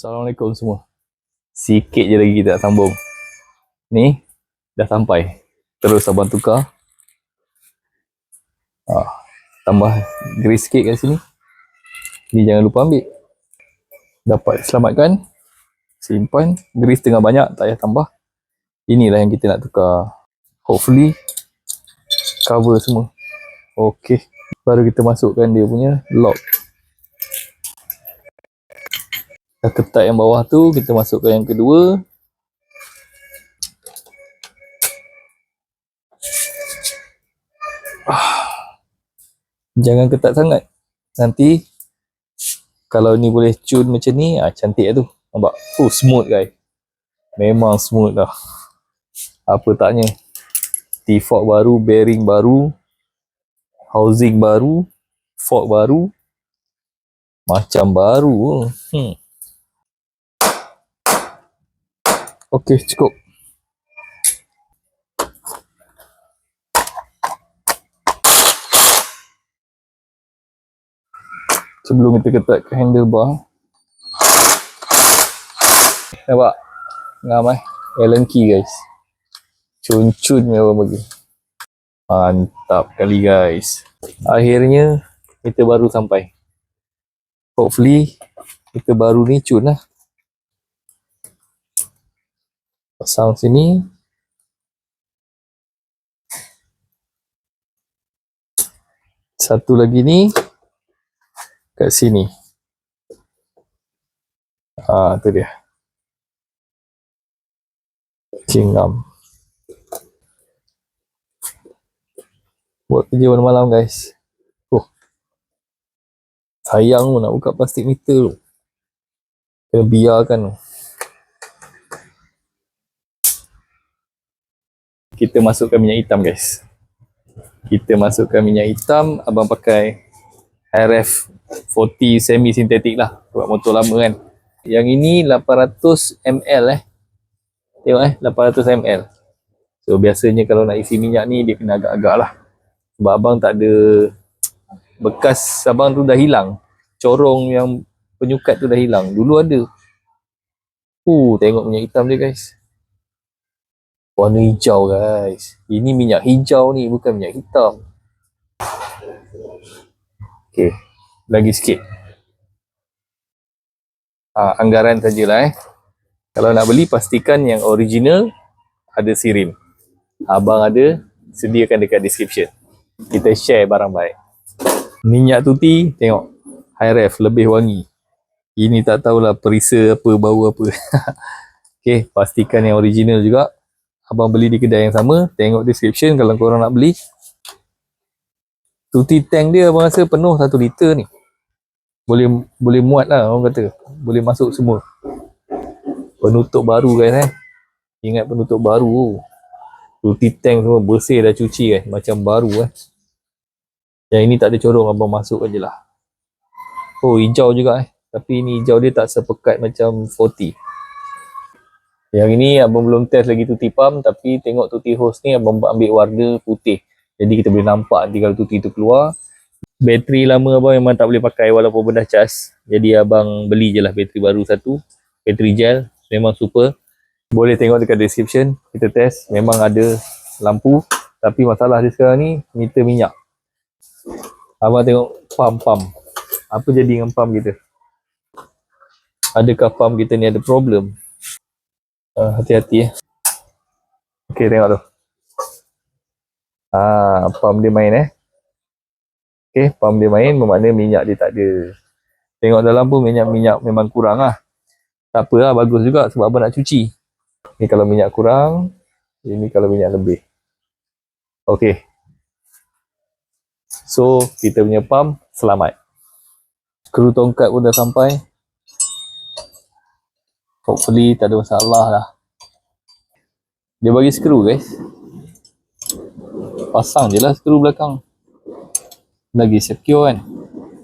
Assalamualaikum semua. Sikit je lagi kita nak sambung. Ni dah sampai. Terus abang tukar. Tambah grease sikit kat sini. Ni jangan lupa ambil. Dapat selamatkan. Simpan. Grease tengah banyak, tak payah tambah. Inilah yang kita nak tukar. Hopefully cover semua. Okey. Baru kita masukkan dia punya lock. Dah ketat yang bawah tu, kita masukkan yang kedua. Jangan ketat sangat. Nanti kalau ni boleh cun macam ni, cantik lah tu. Nampak? Smooth guys. Memang smooth lah. Apa taknya. T-fork baru, bearing baru, housing baru, fork baru. Macam baru. Okey, cukup. Sebelum kita ketatkan handlebar. Nampak? Ngam Allen key guys. Cun-cun ni abang bagi. Mantap kali guys. Akhirnya kita baru sampai. Hopefully kita baru ni cun lah. Pasang sini. Satu lagi ni kat sini. Tu dia. Cingam. Buat kerja malam-malam guys. Sayang pun nak buka plastik meter tu. Kena biarkan tu. Kita masukkan minyak hitam guys. Kita masukkan minyak hitam. Abang pakai RF 40 semi sintetik lah. Buat motor lama kan. Yang ini 800 ml Tengok 800 ml. So biasanya kalau nak isi minyak ni dia kena agak-agak lah. Sebab abang tak ada bekas, abang tu dah hilang. Corong yang penyukat tu dah hilang. Dulu ada. Tengok minyak hitam dia guys. Warna hijau guys. Ini minyak hijau ni, bukan minyak hitam. Okey, lagi sikit. Anggaran sajalah Kalau nak beli pastikan yang original ada sirim. Abang ada, sediakan dekat description. Kita share barang baik. Minyak tuti, tengok. High ref, lebih wangi. Ini tak tahulah perisa apa, bau apa. Okey, pastikan yang original juga. Abang beli di kedai yang sama. Tengok description kalau korang nak beli. Tuti tank dia abang rasa penuh 1 liter ni. Boleh muat lah orang kata. Boleh masuk semua. Penutup baru guys Ingat penutup baru. Tuti tank semua bersih dah cuci macam baru Yang ini tak ada corong, abang masuk je lah. Hijau juga Tapi ni hijau dia tak sepekat macam 40. Yang ini abang belum test lagi tuti pump, tapi tengok tuti hose ni abang ambil warna putih. Jadi kita boleh nampak nanti kalau tuti tu keluar. Bateri lama abang memang tak boleh pakai walaupun dah cas. Jadi abang beli je lah bateri baru satu. Bateri gel, memang super. Boleh tengok dekat description, kita test. Memang ada lampu, tapi masalah dia sekarang ni meter minyak. Abang tengok pump. Apa jadi dengan pump kita? Adakah pump kita ni ada problem? Hati-hati Okey, tengok tu. Pump dia main Okey, pump dia main bermakna minyak dia tak ada. Tengok dalam pun minyak memang kurang Tak apa bagus juga sebab abang nak cuci. Ni kalau minyak kurang, ini kalau minyak lebih. Okey. So, kita punya pump selamat. Skru tongkat pun dah sampai. Hopefully tak ada masalah lah. Dia bagi skru guys. Pasang je lah skru belakang. Lagi secure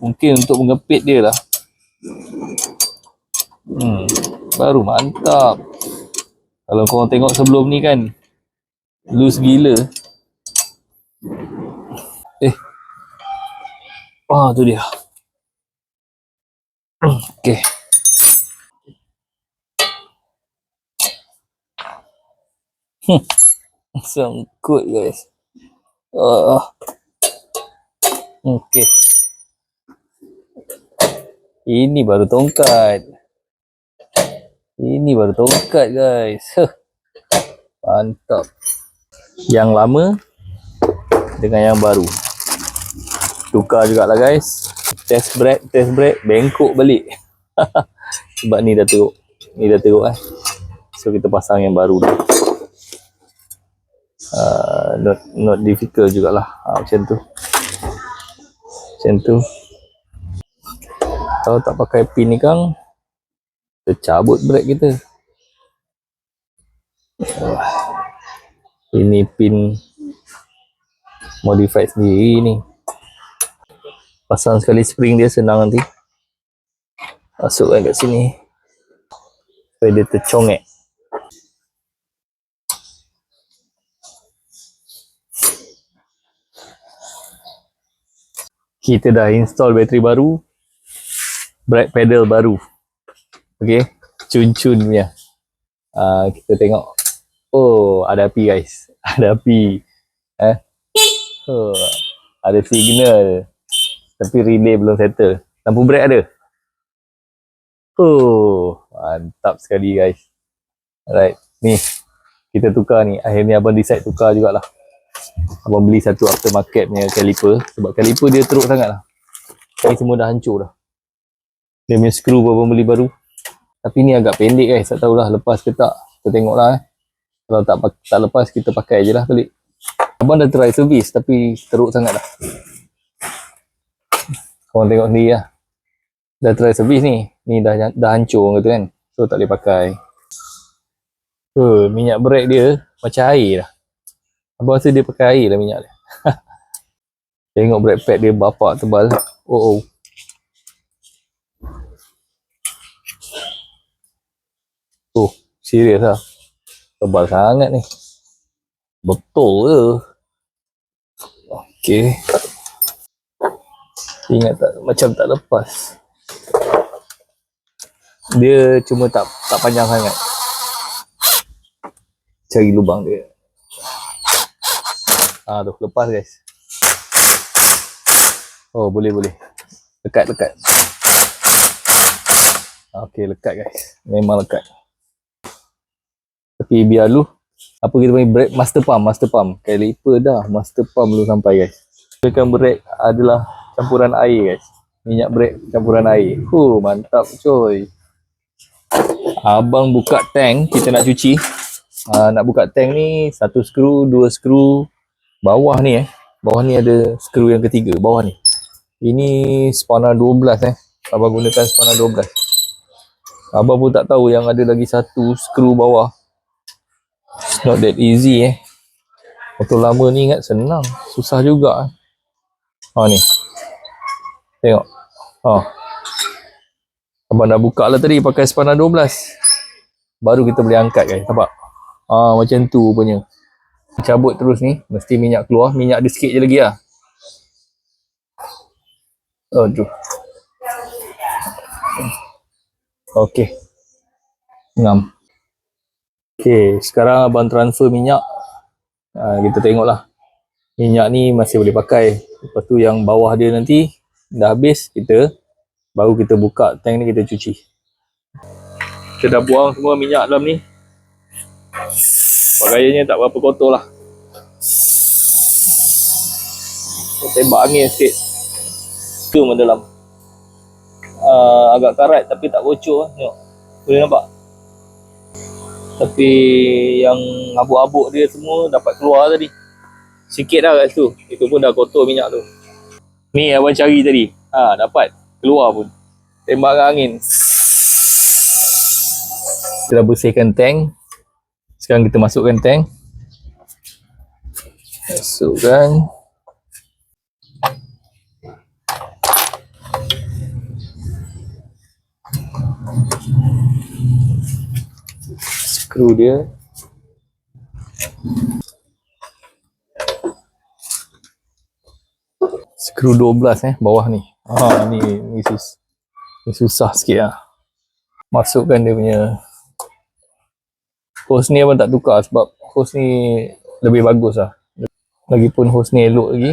Mungkin untuk mengepit dia lah. Baru mantap. Kalau korang tengok sebelum ni kan, loose gila. Tu dia. Okey. Sangkut guys. Oh, okey. Ini baru tongkat. Ini baru tongkat guys. Mantap. Yang lama dengan yang baru. Tukar jugalah guys. Test brake, bengkok balik. Sebab ni dah teruk. Ni dah teruk So kita pasang yang baru dah. Not difficult jugalah. Macam tu. Kalau tak pakai pin ni kan, tercabut brake kita. Ini pin modified sendiri ni. Pasang sekali spring dia senang nanti. Masukkan kat sini. Supaya dia tercongek. Kita dah install bateri baru, brake pedal baru. Okey, cun-cun punya. Kita tengok. Oh, ada api guys. Ada api. Oh, ada signal. Tapi relay belum settle. Lampu brake ada. Oh, mantap sekali guys. Alright, ni kita tukar ni. Akhirnya abang decide tukar jugalah. Abang beli satu aftermarket punya caliper. Sebab caliper dia teruk sangat lah. Ni semua dah hancur dah. Dia punya skru pun abang beli baru. Tapi ni agak pendek guys. Tak tahulah lepas ke tak. Kita tengok lah Kalau tak lepas kita pakai je lah balik. Abang dah try servis tapi teruk sangat dah. Korang tengok sendiri lah. Dah try servis ni. Ni dah hancur kata kan. So tak boleh pakai. Minyak brake dia macam air dah. Abang rasa dia pakai air lah minyak dia. Tengok brake pad dia bapak tebal. Oh. Serius lah. Tebal sangat ni. Betul ke? Okey. Ingat tak? Macam tak lepas. Dia cuma tak panjang sangat. Cari lubang dia. Tu lepas guys. Oh, boleh. Lekat. Okey, lekat guys. Memang lekat. Tapi biar dulu. Apa kita panggil brake? Master pump. Caliper dah. Master pump belum sampai guys. Kan brake adalah campuran air guys. Minyak brake campuran air. Mantap coy. Abang buka tank. Kita nak cuci. Nak buka tank ni. 1 skru, 2 skru. Bawah ni Bawah ni ada skru yang ketiga. Bawah ni. Ini spana 12 Abang gunakan spana 12. Abang pun tak tahu yang ada lagi satu skru bawah. It's not that easy Motor lama ni ingat senang. Susah juga ni. Tengok. Abang dah buka lah tadi pakai spana 12. Baru kita boleh angkat guys. Nampak? Macam tu punya. Cabut terus ni. Mesti minyak keluar. Minyak ada sikit je lagi lah. Aduh. Okey. Ngam. Okey, sekarang abang transfer minyak. Kita tengoklah. Minyak ni masih boleh pakai. Lepas tu yang bawah dia nanti dah habis, baru kita buka tank ni, kita cuci. Kita dah buang semua minyak dalam ni. Pakaiannya tak berapa kotor lah. Tembak angin sikit. Tu dalam. Agak karat tapi tak bocor. Tengok. Boleh nampak? Tapi yang abuk-abuk dia semua dapat keluar tadi. Sikit dah kat situ. Itu pun dah kotor minyak tu. Ni abang cari tadi. Dapat. Keluar pun. Tembak angin. Kita dah bersihkan tank. Sekarang kita masukkan tank. Masukkan. Skru dia. Skru 12 bawah ni. Ni susah sikit lah. Masukkan dia punya Hose ni abang tak tukar sebab hose ni lebih bagus lah. Lagipun hose ni elok lagi,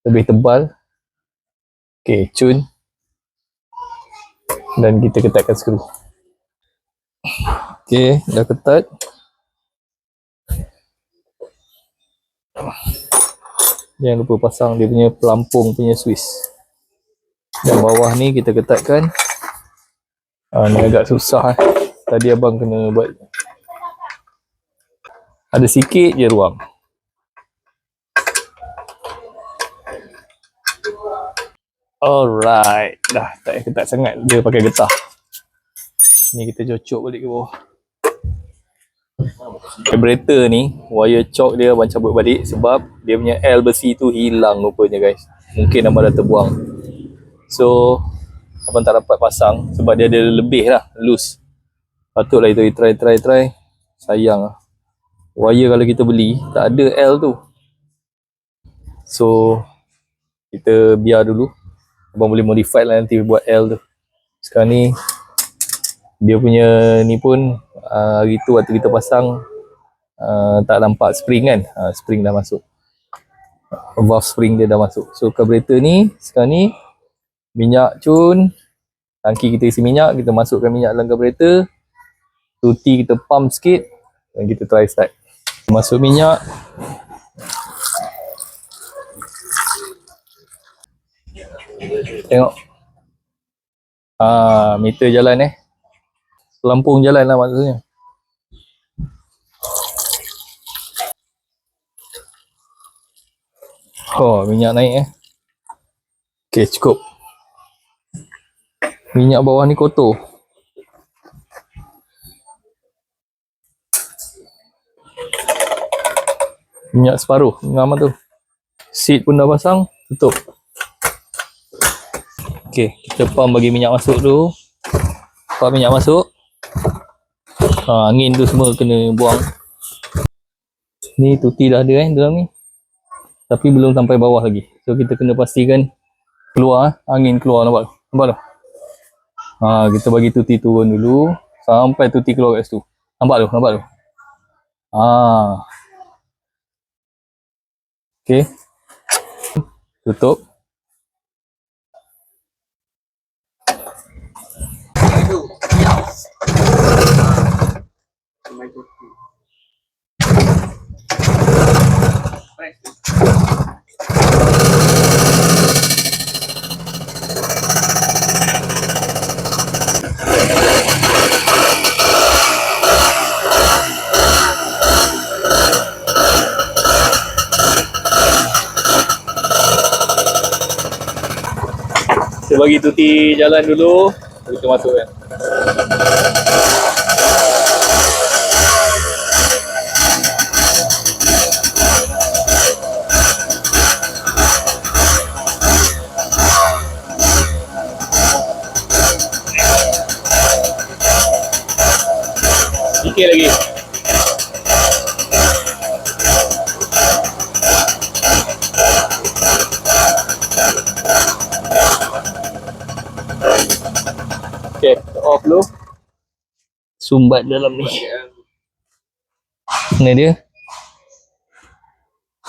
lebih tebal. Okay, cun. Dan kita ketatkan skru. Okay, dah ketat. Jangan lupa pasang dia punya pelampung punya Swiss. Dan bawah ni kita ketatkan. Ni agak susah Tadi abang kena buat. Ada sikit je ruang. Alright. Dah tak ketat sangat. Dia pakai getah. Ni kita cocok balik ke bawah. Vibrator ni, wire chock dia abang cabut balik sebab dia punya L besi tu hilang rupanya guys. Mungkin abang dah terbuang. So, abang tak dapat pasang sebab dia ada lebih lah, loose. Patutlah itu try. Sayang lah. Wire kalau kita beli, tak ada L tu. So, kita biar dulu. Abang boleh modify lah nanti buat L tu. Sekarang ni, dia punya ni pun, hari tu waktu kita pasang, tak nampak spring kan. Spring dah masuk. Valve spring dia dah masuk. So, carburetor ni, sekarang ni, minyak cun. Tangki kita isi minyak, kita masukkan minyak dalam carburetor. Tuti kita pump sikit dan kita try start. Masuk minyak. Tengok. Meter jalan Pelampung jalan lah maksudnya. Oh, minyak naik Okay, cukup. Minyak bawah ni kotor. Minyak separuh, ngam tu. Seat pun dah pasang, tutup. Okay, kita pump bagi minyak masuk dulu. Pump minyak masuk. Angin tu semua kena buang. Ni tuti dah ada dalam ni. Tapi belum sampai bawah lagi. So kita kena pastikan keluar angin keluar, nampak tu? Kita bagi tuti turun dulu sampai tuti keluar kat situ. Nampak tu? Okay. Tutup. Kita bagi tuti jalan dulu, kita masukkan. Sikit lagi. Okay, off dulu. Sumbat dalam ni. Ni dia.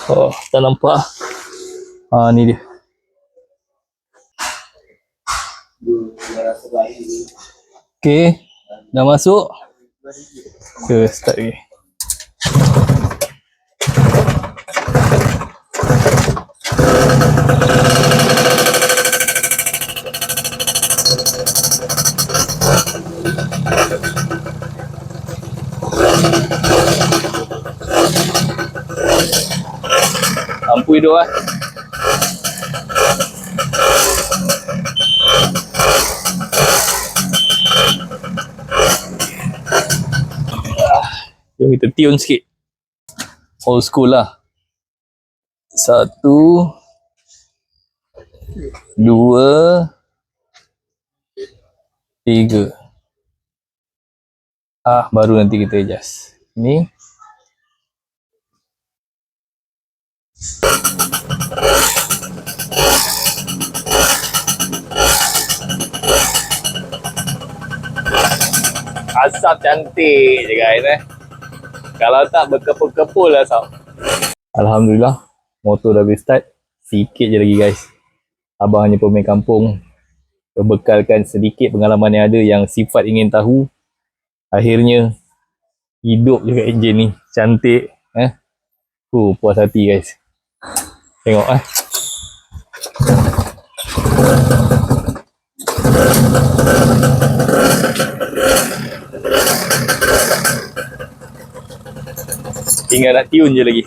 Oh, tak nampak. Ni dia. Okay, dah masuk. Kita start lagi. Lampu hidup Jom kita tune sikit. Old school lah. 1 2 3. Baru nanti kita adjust. Ni. Asap cantik je guys Kalau tak berkepul-kepul lah Sab. Alhamdulillah, motor dah boleh start. Sikit je lagi guys. Abang hanya pemain kampung, berbekalkan sedikit pengalaman yang ada, yang sifat ingin tahu. Akhirnya hidup juga enjin ni. Cantik. Puas hati guys. Tengok tinggal nak tune je lagi.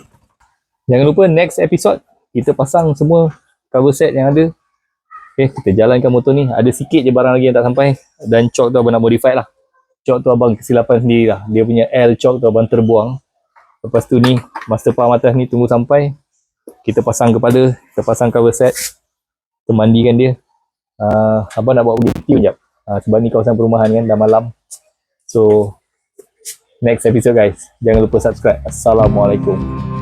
Jangan lupa next episode kita pasang semua cover set yang ada. Okay, kita jalankan motor ni. Ada sikit je barang lagi yang tak sampai. Dan choke tu abang nak modify lah. Choke tu abang kesilapan sendiri lah. Dia punya L choke tu abang terbuang. Lepas tu ni master palm atas ni tunggu sampai kita pasang kepala, kita pasang cover set, kita mandikan dia. Abang nak bawa pergi tune jap. Sebab ni kawasan perumahan kan, dah malam. So next episode guys, jangan lupa subscribe. Assalamualaikum.